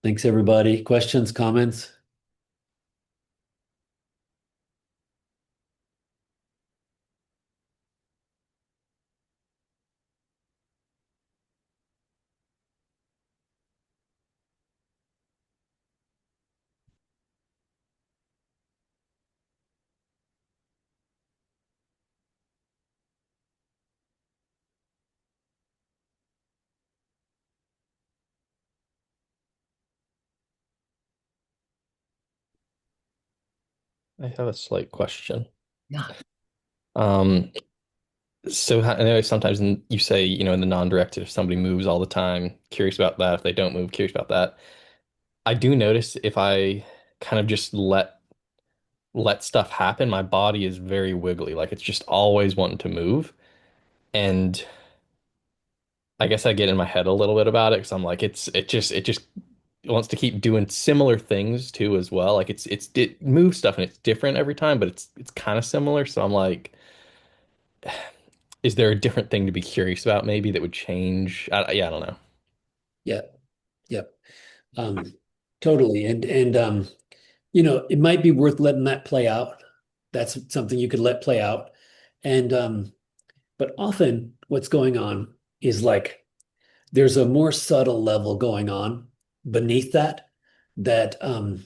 Thanks, everybody. Questions, comments? I have a slight question. Yeah. Um, I know sometimes you say, in the non-directed, if somebody moves all the time, curious about that. If they don't move, curious about that. I do notice if I kind of just let stuff happen, my body is very wiggly. Like it's just always wanting to move. And I guess I get in my head a little bit about it because I'm like, it just wants to keep doing similar things too as well. Like it moves stuff and it's different every time, but it's kind of similar. So I'm like, is there a different thing to be curious about maybe that would change? Yeah, I don't know. Yeah. Yep. Um, totally. It might be worth letting that play out. That's something you could let play out. And but often what's going on is like there's a more subtle level going on beneath that that I'm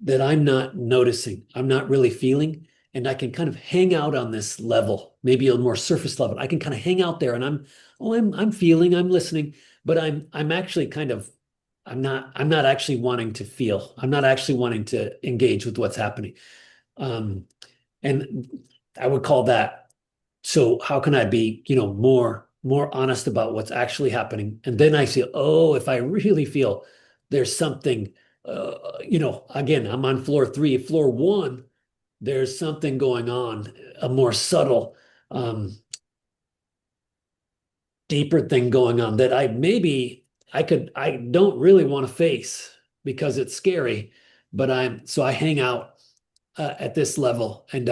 not noticing. I'm not really feeling. And I can kind of hang out on this level, maybe a more surface level. I can kind of hang out there and I'm feeling, I'm listening, but I'm actually kind of I'm not actually wanting to feel. I'm not actually wanting to engage with what's happening. Um, and I would call that. So how can I be, more honest about what's actually happening? And then I feel, oh, if I really feel there's something, again, I'm on floor three, floor one, there's something going on, a more subtle, um, deeper thing going on that I don't really want to face because it's scary, but so I hang out at this level and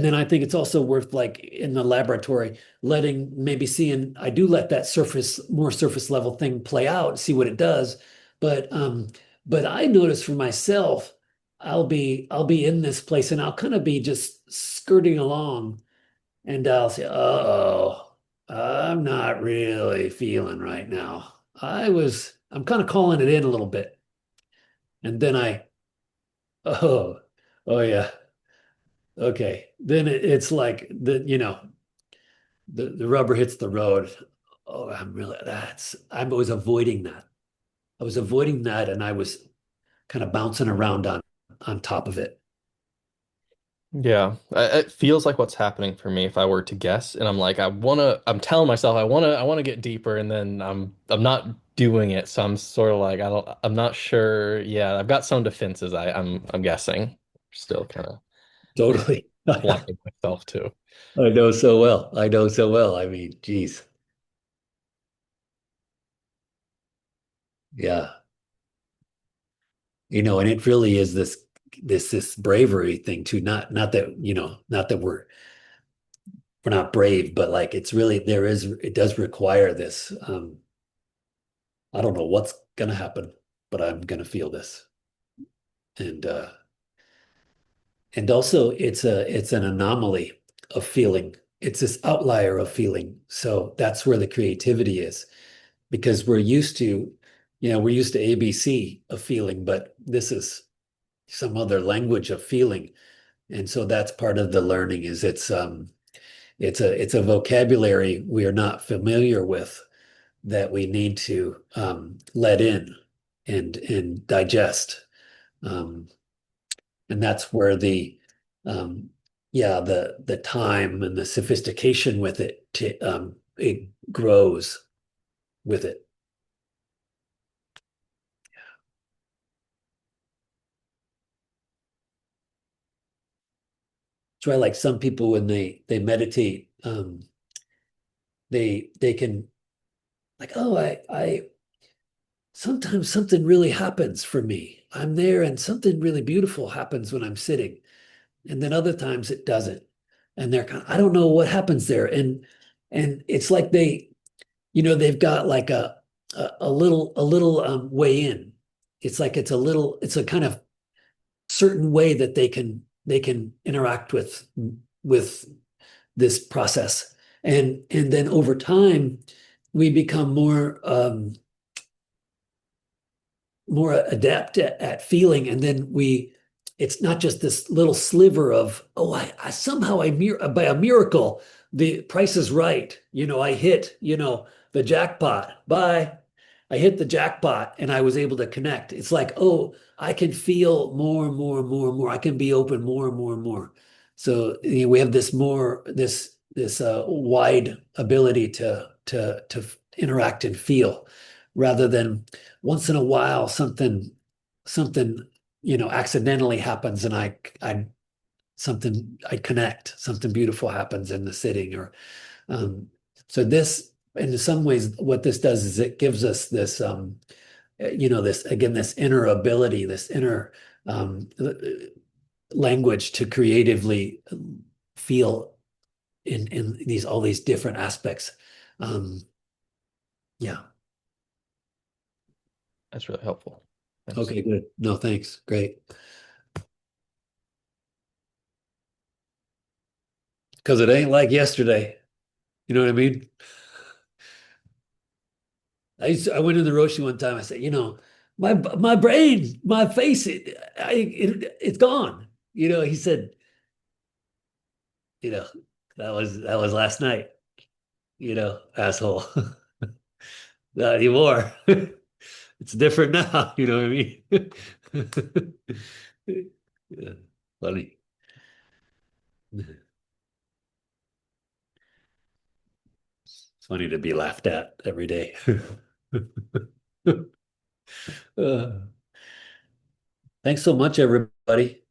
then I think it's also worth like in the laboratory letting maybe seeing I do let that more surface level thing play out, see what it does. But but I notice for myself, I'll be in this place and I'll kind of be just skirting along and I'll say, oh, I'm not really feeling right now. I'm kind of calling it in a little bit. And then oh, oh yeah. Okay. Then it's like the rubber hits the road. Oh, I was avoiding that. I was avoiding that and I was kind of bouncing around on top of it. Yeah, it feels like what's happening for me if I were to guess, and I'm like, I'm telling myself I wanna get deeper, and then I'm not doing it, so I'm sort of like, I'm not sure. Yeah, I've got some defenses. I'm guessing, still kind of Totally. I blocking myself too. know so well. I know so well. I mean, geez. Yeah. And it really is this bravery thing too. Not that, not that we're not brave, but like it's really it does require this. I don't know what's gonna happen, but I'm gonna feel this. And also it's an anomaly of feeling. It's this outlier of feeling. So that's where the creativity is because we're used to ABC of feeling, but this is some other language of feeling. And so that's part of the learning is it's a vocabulary we are not familiar with that we need to let in and digest. Um, and that's where um, yeah, the time and the sophistication with it grows with it. That's why like some people when they meditate, they can like, oh, I sometimes something really happens for me. I'm there and something really beautiful happens when I'm sitting. And then other times it doesn't. And they're kind of, I don't know what happens there. And it's like they've got like a little way in. It's like it's a kind of certain way that they can interact with this process. And then over time, we become more adept at feeling, and then it's not just this little sliver of, oh, I somehow by a miracle the price is right, I hit, the jackpot. Bye. I hit the jackpot and I was able to connect. It's like, oh, I can feel more and more and more and more. I can be open more and more and more. So we have this wide ability to interact and feel, rather than once in a while something accidentally happens, and I connect, something beautiful happens in the sitting. Or um so this, in some ways, what this does is it gives us this inner ability, this inner language to creatively feel in these all these different aspects. um yeah. That's really helpful. Thanks. Okay, good. No, thanks. Great. Because it ain't like yesterday. You know what I mean? I went in the Roshi one time. I said, my brain, my face, it's gone. He said, you know, that was last night. Asshole. Not anymore. It's different now. You know what I mean? Yeah, funny. It's funny to be laughed at every day. Uh, Thanks so much, everybody.